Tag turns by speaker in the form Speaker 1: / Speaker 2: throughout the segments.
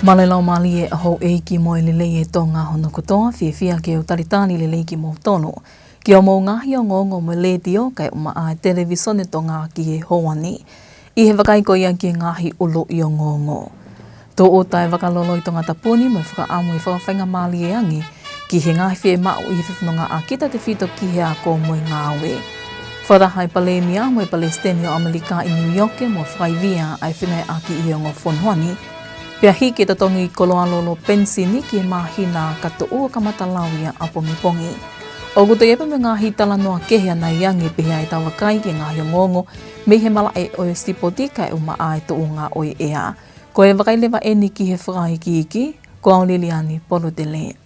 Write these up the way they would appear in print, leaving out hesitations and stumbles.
Speaker 1: Malalau mali e aho e ki mo le le e Tonga hono kotoa fia ke o taritani le ki mo tono. Ki o mo ngahi o ngongo mo le tio kai uma a televisione Tonga ki e hoani. I he wakai ko ia ki ngahi ulo i o ngongo. Tō o tai wakalolo i Tongatapu mo whaka amu i whakawhainga mali e angi ki he ngahi fie mau i he whiwhanonga a kita te whito ki he a ko mo i ngāwe. Wharahai palemia mo i Palestine o Amerika i New York mo whakaivia ai whingai aki i o ngofonhoani. Pea hiki ta tongi koloalolo pensini ki mahina kato ua kamatalawia a pongi. O guto yepa me ngahi tala noa kehea na iangi pehea i tawakai ki ngahi o ngongo me he mala e oe stipoti ka e uma ai to unga oe ea. Ko e wakailewa eni ki he whakai ki iki, ko au liliani polo te le.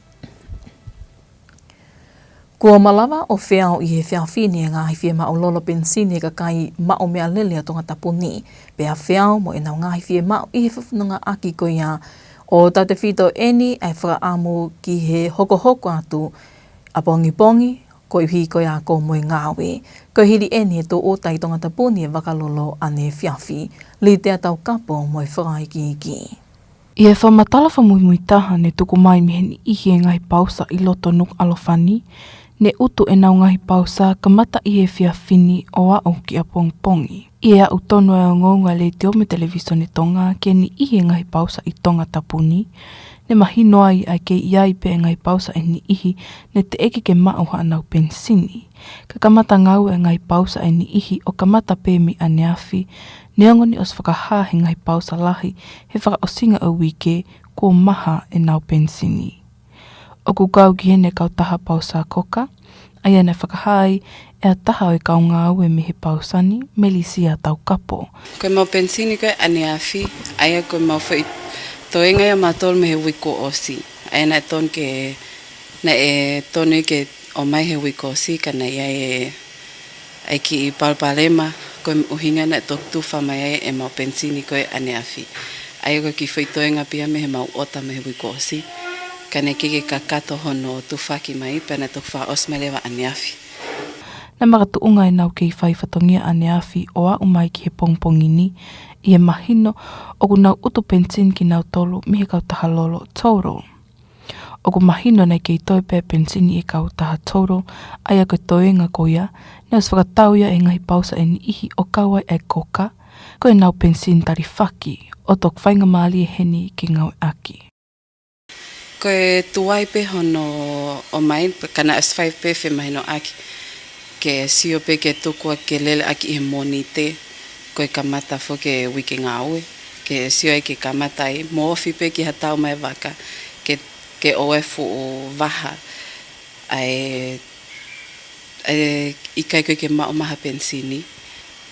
Speaker 1: Kua malawa o whiao i he whiawhini e ngahi whia mao lolo pensini e ka kai mao mea lele a Tongatapu ni. Pea whiao mo e nau ngahi whia mao i he whawhanunga aki ko ia o tate whito eni ai whakaamu ki he hoko atu a pongi ko i hi ko ia ko mo i ngāwe. Ko hiri eni e tō o tai Tongatapu ni e wakalolo ane whiawhi. Li te atau kapo mo i whakai ki iki.
Speaker 2: I e whamatala Moimoi taha ne tuku mai miheni ihi e ngahi pausa i loto Nuku'alofa ni. Ne utu e nau ngahi pausa ka mata i he whiawhini o au ki a pongpongi. I e au tono e o ngonga le te ome televisione Tonga ke ni ihi ngahi pausa i Tongatapu ni. Ne mahino ai ai ke iai pe ngahi pausa e ni ihi ne te eke ke mauha anau pensini. Ka kamata ngau e ngahi pausa e ni ihi o kamata pe mi ane afi. Ne angoni os whakaha he ngahi pausa lahi he whaka osinga o wike ko maha e nau pensini. O ku kau ki hene kau taha pausa koka, ai ane whakahai e a taha o i kau ngāu e mihe pausani, melisia tau kapo.
Speaker 3: Koe mau pensini koe ane awhi, aia koe mau whai toenga ia mātol me he wiko osi. Aia na ton ke, na e tonu ke o mai he wiko osi, ka na ia e ai ki i palpalema, koe uhinga na tok tuwha mai ai e mau pensini koe ane awhi. Aia koe ki whai toenga pia me he mau ota me he wiko osi. Kane kike ka kato hono tufaki mai pena tukfa osmelewa aniafi.
Speaker 2: Na makatu unga e nau kei whai whatongia aniafi o a umai ki he pongpongi ni i e mahino o ku nau utu pensin ki nau tolu mihe kau taha lolo toro. O ku mahino nei kei toi pe pensini e kau taha toro aia koe toenga koia ne os whakatauia e ngahi pausa e ni ihi o kawai e koka koe nau pensin tari whaki o tok whainga maali e heni ki ngau aki.
Speaker 3: Koe tuai pe hono o mai, kana as whai pe whi mai no aki. Ke sio pe ke tukua ke lele aki he monite, koe kamata fo ke wiki ngāue. Ke sio e ke kamata i, mo ofi pe ki hatau mai waka, ke oe fu o waha. I kai koe ke mao maha pensini,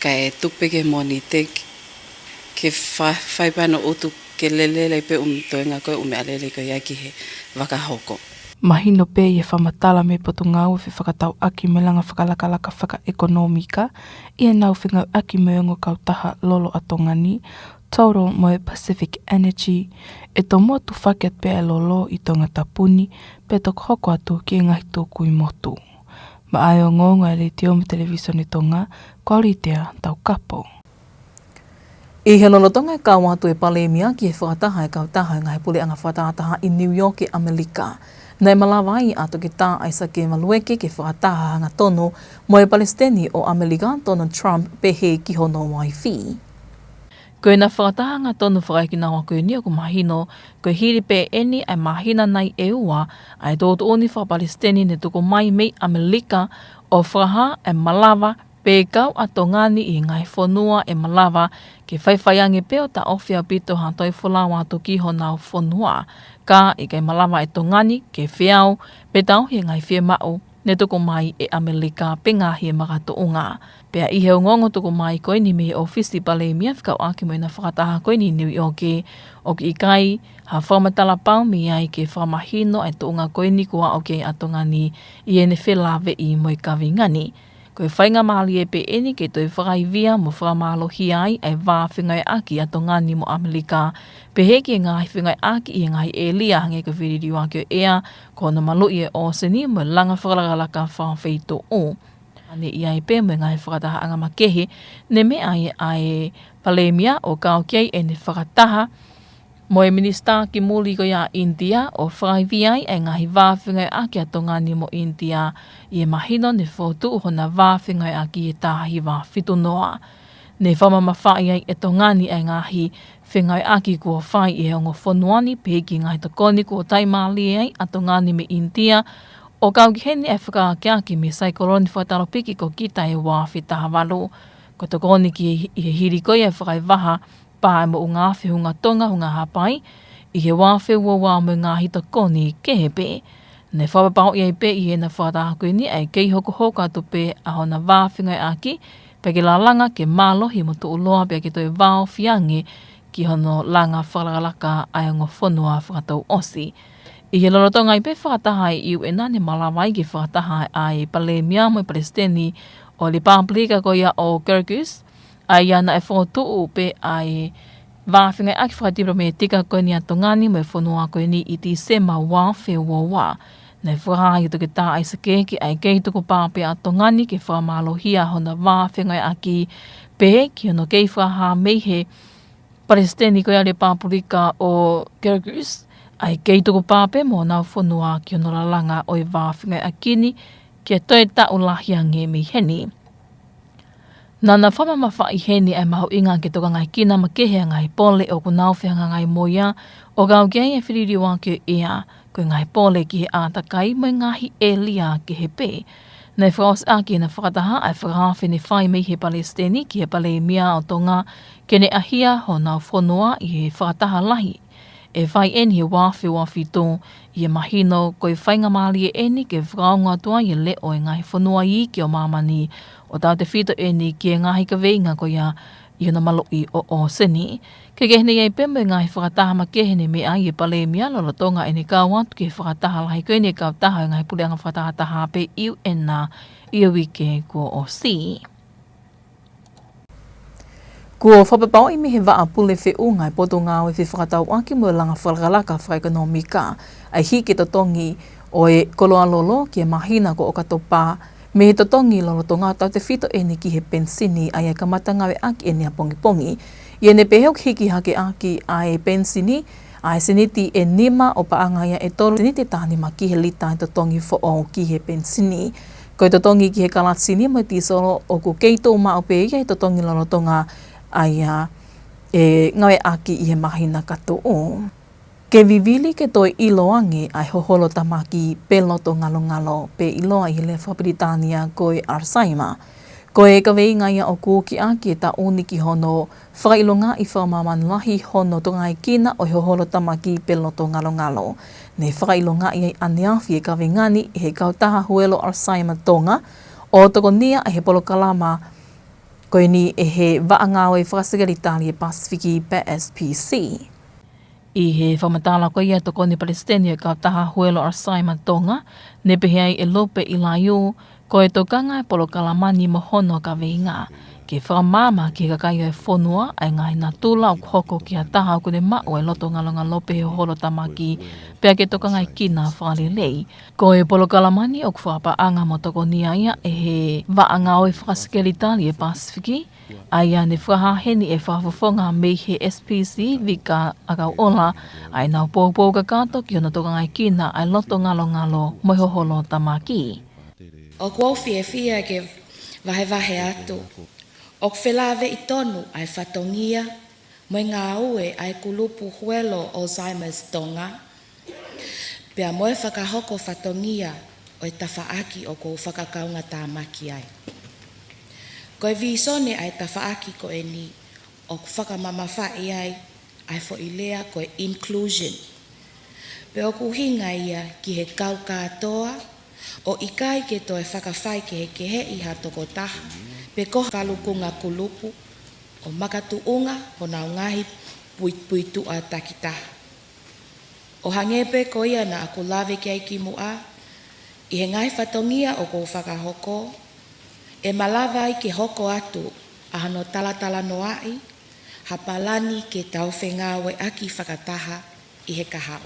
Speaker 3: kai tupe ke monite, ke whai pano utu ke lelele pe toenga koe alele koe ia ki he wakahoko.
Speaker 2: Mahino pe i e whamatala me potu ngāu e whakatau aki me langa whakalakalaka whaka-ekonomika i e nau whingau aki me ongo kau taha lolo atongani, Tauro mo e Pacific Energy, e tō motu whaket pe e lolo i Tongatapu ni, pe tok hoko atu ki e ngahi tōku i motu. Ma ai o ngonga e le te ome televisione Tonga, kauritea tau kapo.
Speaker 1: I he lolotonga e kau atu e palemia ki e whakataha e kau taha ngai pule anga whakataha i New York e Amerika. Nei malawa i ato ki tā aisa ke malueke ke whakataha hanga tono mo e Palestini o Amerika tono Trump pehe ki hono mai whi. Koe na whakataha hanga tono whakaiki na koe ni o ku mahino, koe hiri pe eni ai mahina nei e ua ai tōtu oni wha Palestini ne tuko mai mei Amerika o whakaha e malawa pe kau ato ngani i ngai whonua e malawa ke whaiwhaiangi peo ta ofia pito hantoi whalawa atu ki ho nau whonua. Ka i kei malawa e tongani ke whiau pe tau he ngai whia mau ne tuko mai e Amerika pe ngahi e makatounga. Pea i heo ngongo tuko mai koe ni me ofisi pale mia whikau aki mo ina whakataha koe ni New York o ki i kai ha whamatala pau mi ai ke whamahino e tuunga koe ni kua o ke atongani i ene whelawe i mo i kawingani. Koe whainga mahali e pe eni ke toi whakaivia mo whakamalohi ai ai wā whingai aki ato ngani mo Amerika. Pe heki e ngai whingai aki i ngai e lia hange ka whiririwa ke ea ko na malu i e o seni mo langa whakalakalaka whawhito o. Ane i ai pe mo ngai whakataha anga makehe ne me ai palemia o kao kei e ne whakataha Moe minista ki muli ko ia India o whaiviai e ngahi wāwhingai aki a tongani mo India i e mahino ne whotu hona wāwhingai aki e tāhi wā whitunoa. Ne whamamawhai ai e tongani e ngahi whingai aki kua whai e ongo whonuani pēki ngahi tokoni kua taimāli ai a tongani me India o kauki heni e whakaaki me saikoloni whaitaro piki ko kita e wāwhi taha walo. Ko tokoni ki i he hiri koe e whakai waha pāe mo unga awhi hunga tonga hunga hapai, i he wāwhi ua wā mo ngā hita koni ke he pē. Ne whapapau i ei pē i he na whātahakui ni ai kei hoko hoka atu pē a hona wāwhingai aki, pē ki la langa ke mālohi mo tu uloa pē ki toi wāo whiangi ki hono langa whalakalaka ai ngo whonua whakatau osi. I he lorotonga i pē whakatahai i u enane malawai ki whakatahai ai Palemia mo i Palestini o li pāplika ko ia o Kyrgyz, ai ana e whotu pe ai wāwhingai aki whakatibra me tika koe ni a tongani me whanua koe ni i ti sema wāwhi wā. Nei whakaha i tuke tā ai sake ki ai kei tuku pāpe a tongani ke whamalohia hona wāwhingai aki pe ki hono kei whakaha meihe Palestini koe ale pāpurika o Kyrgyz, ai kei tuku pāpe mo nau whanua ki hono lalanga o i wāwhingai akini ki a toi ta ulahiange me heni. Nana whamamawha i heni ai mahu inga ke toka ngai kina makehea ngai pole o ku nauwhianga ngai moia o gau gei e whiririwa ki ea koe ngai pole ki he ātakai mai ngahi e lia ki he pē. Nei whaos aki na whakataha ai whakahawhi ni whai mei he Palestini ki he Palemia o Tonga ke ne ahia ho nau whonua i he whakataha lahi. E whai eni he wāwhi tō i e mahino koe whainga maali e eni ke whakaunga tua i le o e ngai whanua i ki o mamani o tau te whito eni ki e ngahi ka veinga ko ia i hona maloi o seni. Ke kehne iei pembe ngahi whakataha ma kehne me ai e Palemia lolo tonga eni kāwatu ki whakataha lahi koe ni kautaha e ngahi puleanga whakataha pe iu ena i o wike ko o si. Kua whapapau i mihe waa pule whi ungai poto ngāwe whi whakatau aki mo langa whalakalaka whaekonomika ai hiki totongi o e koloalolo ki e mahina ko o katopa me he totongi lolo tonga tau te whito eni ki he pensini ai e kamata ngawe aki eni a pongi. I ene peheok hiki hake aki ai pensini ai siniti e nima o paangaya e tolu siniti tānima ki he lita e totongi fo o ki he pensini. Ko e totongi ki he kalatsini mo ti solo o ku keito ma o peia e totongi lolo tonga ai e ngawe aki i he mahina kato o. Ke vivili ke toi iloangi ai hoholo tamaki peloto ngalo pe iloa i le Whapritania koe Alzheimer. Koe e kawei ngaia o kūki aki e ta uniki hono whakailonga i whamamanlahi hono tongai kina o hoholo tamaki peloto ngalo. Ne whakailonga i aneawhi e kawei ngani i he kautaha huelo Alzheimer Tonga o toko nia e he polokalama koe ni e he waangawe whakasigaritari e Pasifiki PSPC. I he whamatala koe ia toko ni Palestini e kautaha huelo Alzheimer Tonga, ne peheai e lope i laiu, koe tokanga e polokalamani mohono ka veinga. Ke whamama ki kakai e whonua, ai ngai nā tūla o hoko ki a taha o kune mao e loto ngalonga lope he holo tamaki, pea ke tokanga i kina whalelei. Ko e polokalamani o kwhapaanga mo toko ni aia e he waanga o e whakasikeritari e Pasifiki, aia ne whahaheni e whafofonga mei he SPC vika akau ola, ai nau pōpō ka kato ki ona tokanga i kina ai loto ngalo mo he holo tamaki.
Speaker 4: O kuofi e fia ke vahe atu. O kwhelawe i tonu ai whatongia, mo ngā ue ai kulupu huelo Alzheimer's Tonga. Pea moe whakahoko whatongia o e tawhaaki o kou whakakaunga tāmaki ai. Ko e visone ai tawhaaki ko e ni o whakamamawhai ai fo ilea ko e inclusion. Pe o kuhinga ia ki he kau katoa, o ikai ke to e whakawhai ke he iha toko taha, pe ko kalukunga kulupu, o makatuunga ho nau ngahi puitu a takitaha. O hangepe ko ia na aku lawe ki ai ki mua, i he ngai whatongia o kou whakahoko, e malawa ai ke hoko atu a hano talatala noai, hapalani ke tau whengawe aki whakataha, i he kahau.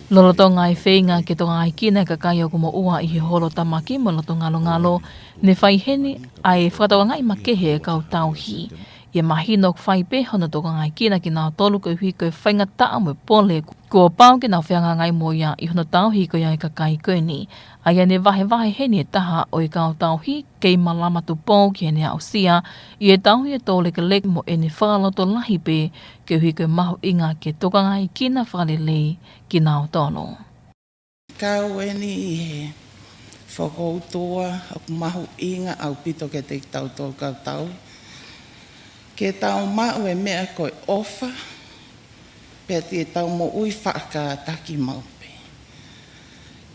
Speaker 1: Loloto ngai whenga ke tonga ai kina ka kai o kumo ua i he holo tamaki mo loto ngalo, ne whai heni ai whakatawa ngai makehe e kau tauhi. Ia mahino whai pe hono toka ngai kina ki nao tolu ko hui ko whainga taa mo pole ko pao ki nao whianga ngai mo ia I hono tau hi ko ia ka kai koe ni. Aia ne vahe he ni taha o I kao tau hi kei malama tu pō ki ene au sia I e tau hi e tō leke lek mo ene whakaloto lahi pe ke hui ko mahu inga ke toka ngai kina whalelei ki nao tono.
Speaker 5: Kau eni I he whakoutoa o mahu inga au pito ke te tau tō kau tau. Ke tau mau e mea koe ofa, pia te tau mo ui whaaka taki maupe.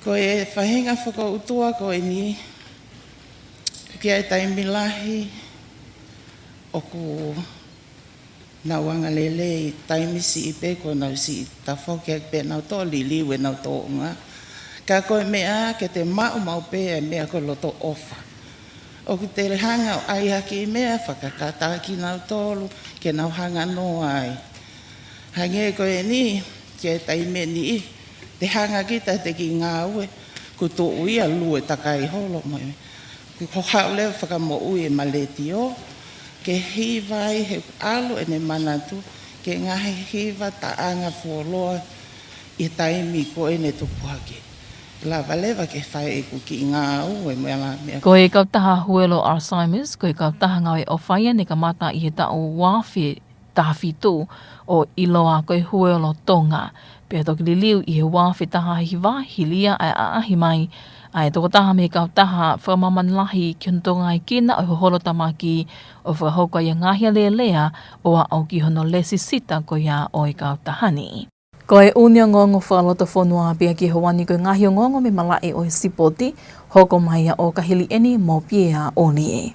Speaker 5: Koe e whahinga whakautua koe ni, kia e taimi lahi, o ku nauanga lele taimi si I pe ko nau si tafo kia pe nau tō lili we nau tō unga. Ka koe mea ke te mau maupe e mea koe loto ofa. O ku te hanga o ai haki mea whakakata ki nau tolu, ke nau hanga no ai. Hange koe ni, ke taime ni te hanga kita te ki ngā ue, ku tō uia lue takai holo mai. Ku hohau leo whakamo ui e maleti o, ke hiwai he alo e ne manatu, ke ngahi hiwa ta anga fuoloa, I taimi ko e ne tupuhake. Lava lewa ke whae e ku ki ngā ue mea.
Speaker 1: Ko e kautaha huelo Alzheimer's, ko e kautaha ngau e o whaia ne ka mata I he ta o wāwhi taha whitu o iloa ko e huelo Tonga. Pea toki li liu I he wāwhi taha hiwa, hilia ai aahi mai, ai toko taha me kautaha whamaman lahi ki hono tonga I kina o holo tamaki o whahauka I ngahia lea o a au ki hono lesi sita ko ia o e kautahani. Ko e unia ngongo whaloto whanua pia ki hawani ko ngahio ngongo me malai o e sipoti, hoko mai o kahili eni mo pia o ni e.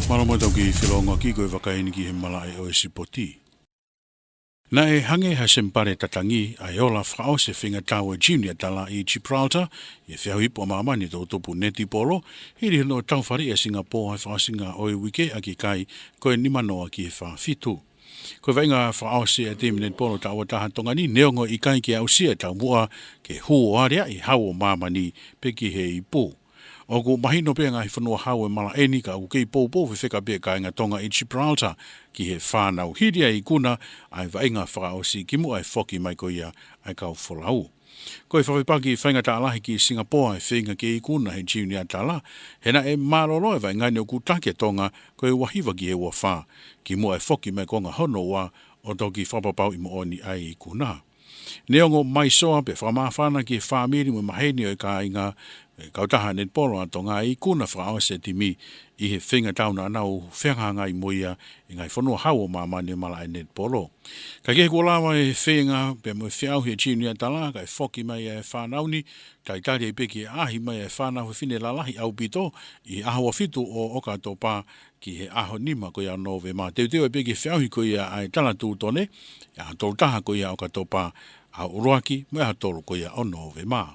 Speaker 6: Maramo tau ki whironga ki koe whakaini ki he malai o e sipoti. Na e hange ha sempare tatangi a ola whao se whinga tawa junior tala I Gibraltar, e whiahipo mamani tō topu neti polo, hiri no tauwhari e Singapore hai whaasinga o e wike a ki kai koe nimanoa ki e whaafitu. Koe wainga whao se a temi net polo tawa taha tongani, neongo I kai ki au sia tau mua ke huoarea I hawo mamani pe ki he I pō. O ku mahino pia ngai whanua hau e mala eni ka u kei pōpō whiwheka pia ka inga tonga I Gibraltar ki he whānau hiria I kuna ai wainga whakaosi ki mu ai whoki mai ko ia ai kau wholau. Ko e whawipaki whainga ta alahi ki Singapore ai whinga ki I kuna he junior tala, hena e maroro e wainga ni o ku take tonga ko e wahiwa ki he ua whā ki mu ai whoki mai konga hono wa o toki whapapau I mooni ai I kuna. Neongo mai soa pe whamawhana ki whamiri mo maheni o I ka inga kautaha net polo a tonga I kuna whakao se timi I he whinga tauna anau whenganga I moia I ngai whanua hau o mamani o mala net polo. Ka ke kua lawa e whinga pe mo whiau he junior tala ka e whoki mai e whanauni tai tari e peki ahi mai e whanau he whine lalahi au pito I ahawa fitu o oka topa ki he aho nima ko ia nove ma. Teo e peki whiauhi ko ia ai tala tūtone, ia tolu taha ko ia oka topa a uruaki mo ia tolu ko ia o nove ma.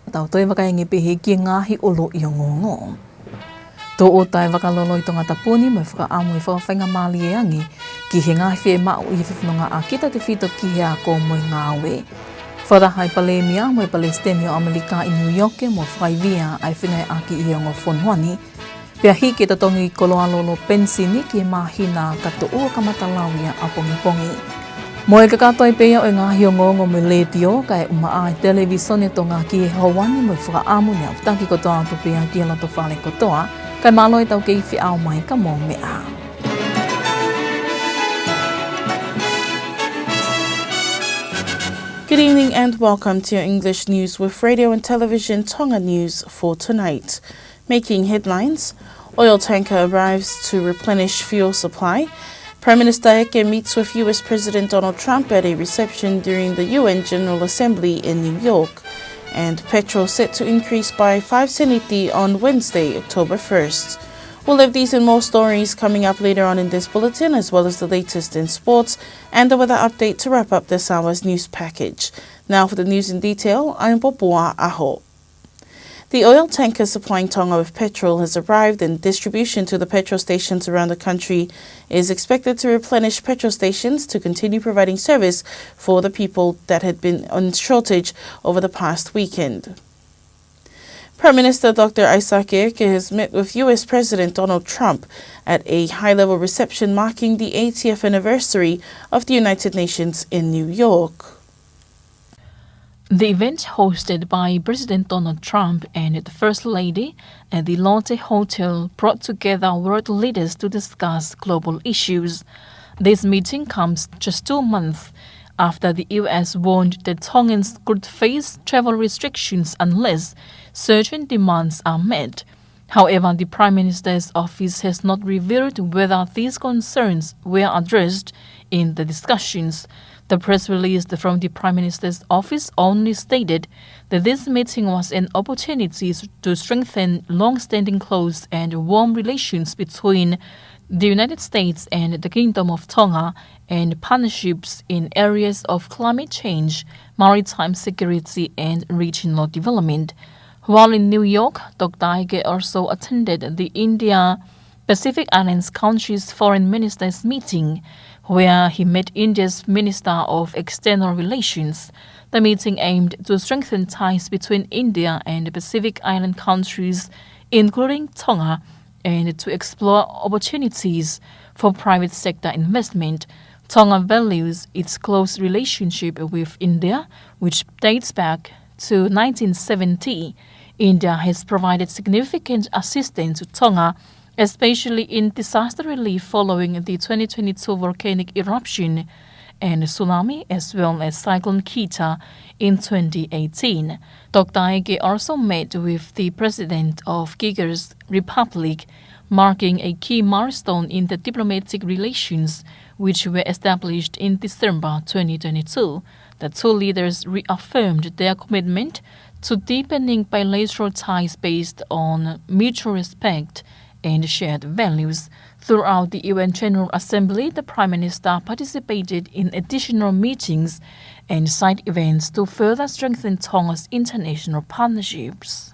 Speaker 1: Tau toi wakaingi pehe ki ngahi olo I o ngongo. Tō o tai wakalolo I Tongatapu ni mo whakaamu I whakawhainga mali e angi ki he ngahi whee mau I he whiwhinonga a kita te whito ki he a ko mo I ngāwe. Wharahai palemia mo I Palestina o Amerika I New York mo whakaivia ai whingai aki I ongo whonhuani. Pea hi ke tatongi I koloalolo pensini ki he mahina kato ua kamatalawia a pongi. Mo e kakatoi pea o e ngahi o ngongo me letio ka e uma ai televisione tonga ki e hawani mo I whakaamu ni au taki kotoa tu pea ki e lato whale kotoa kai malo I tau ke I whiau mai ka mō mea.
Speaker 7: Good evening and welcome to your English news with radio and television Tonga News for tonight. Making headlines, oil tanker arrives to replenish fuel supply. Prime Minister Eke meets with US President Donald Trump at a reception during the UN General Assembly in New York. And petrol set to increase by 5 seniti on Wednesday, October 1st. We'll have these and more stories coming up later on in this bulletin, as well as the latest in sports and the weather update to wrap up this hour's news package. Now for the news in detail, I'm Popua Aho. The oil tanker supplying Tonga with petrol has arrived, and distribution to the petrol stations around the country is expected to replenish petrol stations to continue providing service for the people that had been on shortage over the past weekend. Prime Minister Dr. Isaac Eke has met with U.S. President Donald Trump at a high-level reception marking the 80th anniversary of the United Nations in New York.
Speaker 1: The event, hosted by President Donald Trump and the First Lady at the Latu Hotel, brought together world leaders to discuss global issues. This meeting comes just 2 months after the U.S. warned that Tongans could face travel restrictions unless certain demands are met. However, the Prime Minister's office has not revealed whether these concerns were addressed in the discussions. The press release from the Prime Minister's office only stated that this meeting was an opportunity to strengthen long-standing close and warm relations between the United States and the Kingdom of Tonga, and partnerships in areas of climate change, maritime security, and regional development. While in New York, Dr. Ike also attended the India-Pacific Islands countries' foreign ministers meeting, where he met India's Minister of External Relations. The meeting aimed to strengthen ties between India and the Pacific Island countries, including Tonga, and to explore opportunities for private sector investment. Tonga values its close relationship with India, which dates back to 1970. India has provided significant assistance to Tonga, especially in disaster relief following the 2022 volcanic eruption and tsunami, as well as Cyclone Kita in 2018. Dr. Ike also met with the President of Kyrgyz Republic, marking a key milestone in the diplomatic relations which were established in December 2022. The two leaders reaffirmed their commitment to deepening bilateral ties based on mutual respect and shared values. Throughout the UN General Assembly, the Prime Minister participated in additional meetings and side events to further strengthen Tonga's international partnerships.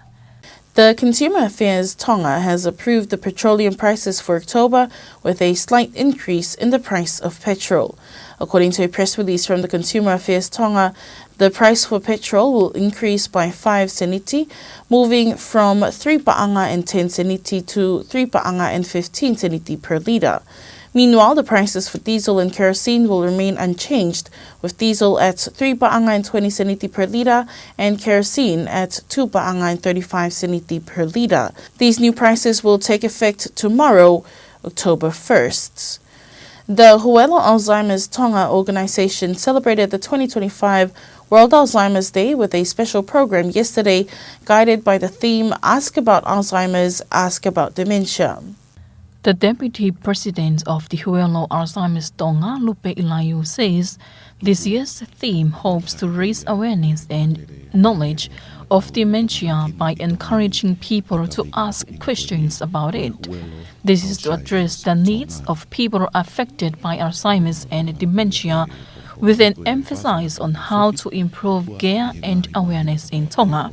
Speaker 7: The Consumer Affairs Tonga has approved the petroleum prices for October with a slight increase in the price of petrol. According to a press release from the Consumer Affairs Tonga, the price for petrol will increase by 5 seniti, moving from 3 pa'anga and 10 seniti to 3 pa'anga and 15 seniti per litre. Meanwhile, the prices for diesel and kerosene will remain unchanged, with diesel at 3 pa'anga and 20 seniti per litre and kerosene at 2 pa'anga and 35 seniti per litre. These new prices will take effect tomorrow, October 1st. The Huelo Alzheimer's Tonga organization celebrated the 2025 World Alzheimer's Day with a special program yesterday, guided by the theme Ask About Alzheimer's, Ask About Dementia.
Speaker 1: The Deputy President of the Huelo Alzheimer's Tonga, Lupe Ilayu, says this year's theme hopes to raise awareness and knowledge of dementia by encouraging people to ask questions about it. This is to address the needs of people affected by Alzheimer's and dementia, with an emphasis on how to improve care and awareness in Tonga.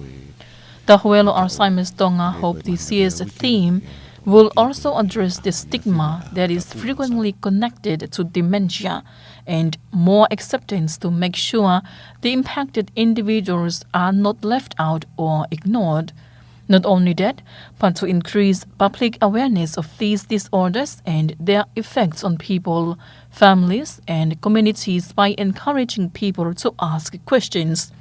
Speaker 1: The Huelo Alzheimer's Tonga hope this year's theme will also address the stigma that is frequently connected to dementia and more acceptance to make sure the impacted individuals are not left out or ignored. Not only that, but to increase public awareness of these disorders and their effects on people, families, and communities by encouraging people to ask questions.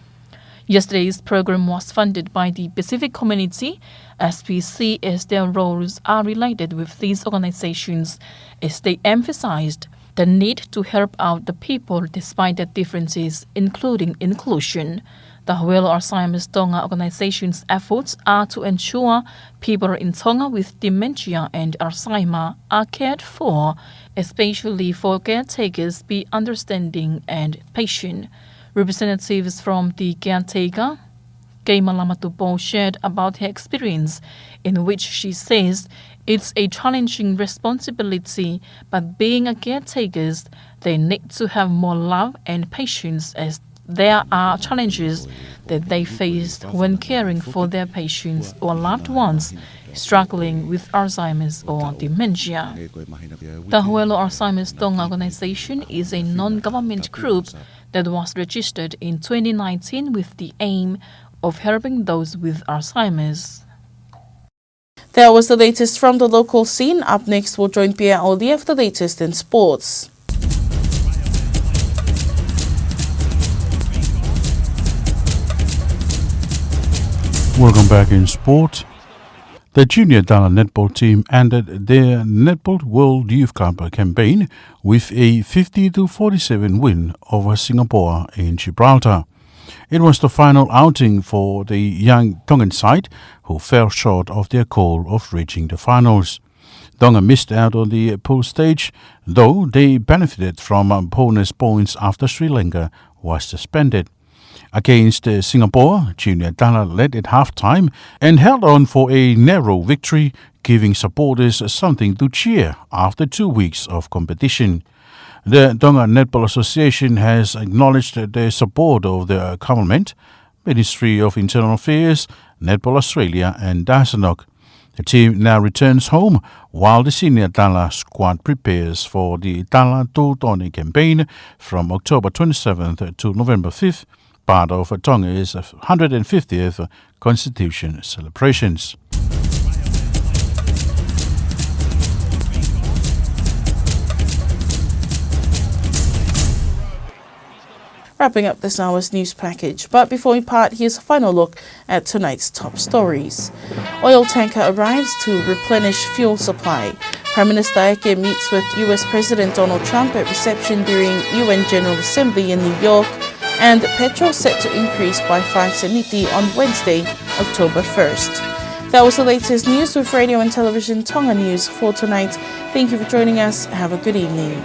Speaker 1: Yesterday's program was funded by the Pacific Community, SPC, as their roles are related with these organizations, as they emphasized the need to help out the people despite their differences, including inclusion. The Huelo Alzheimer's Tonga organization's efforts are to ensure people in Tonga with dementia and Alzheimer are cared for, especially for caretakers be understanding and patient. Representatives from the caretaker, Kei Malamatupo, shared about her experience, in which she says it's a challenging responsibility, but being a caretaker, they need to have more love and patience as there are challenges that they faced when caring for their patients or loved ones struggling with Alzheimer's or dementia. The Huelo Alzheimer's Tonga organization is a non-government group that was registered in 2019 with the aim of helping those with Alzheimer's.
Speaker 7: That was the latest from the local scene. Up next, we'll join Pierre Oli for the latest in sports.
Speaker 6: Welcome back in sport. The junior Dala netball team ended their Netball World Youth Cup campaign with a 50-47 win over Singapore in Gibraltar. It was the final outing for the young Tongan side, who fell short of their goal of reaching the finals. Tonga missed out on the pool stage, though they benefited from bonus points after Sri Lanka was suspended. Against Singapore, Junior Dala led at half-time and held on for a narrow victory, giving supporters something to cheer after 2 weeks of competition. The Tonga Netball Association has acknowledged the support of the government, Ministry of Internal Affairs, Netball Australia and Dasanok. The team now returns home while the senior Dala squad prepares for the Dala Tūtone campaign from October 27th to November 5th, part of Tonga's 150th Constitution celebrations.
Speaker 7: Wrapping up this hour's news package. But before we part, here's a final look at tonight's top stories. Oil tanker arrives to replenish fuel supply. Prime Minister Eke meets with US President Donald Trump at reception during UN General Assembly in New York. And petrol set to increase by 5 seniti on Wednesday, October 1st. That was the latest news with Radio and Television Tonga News for tonight. Thank you for joining us. Have a good evening.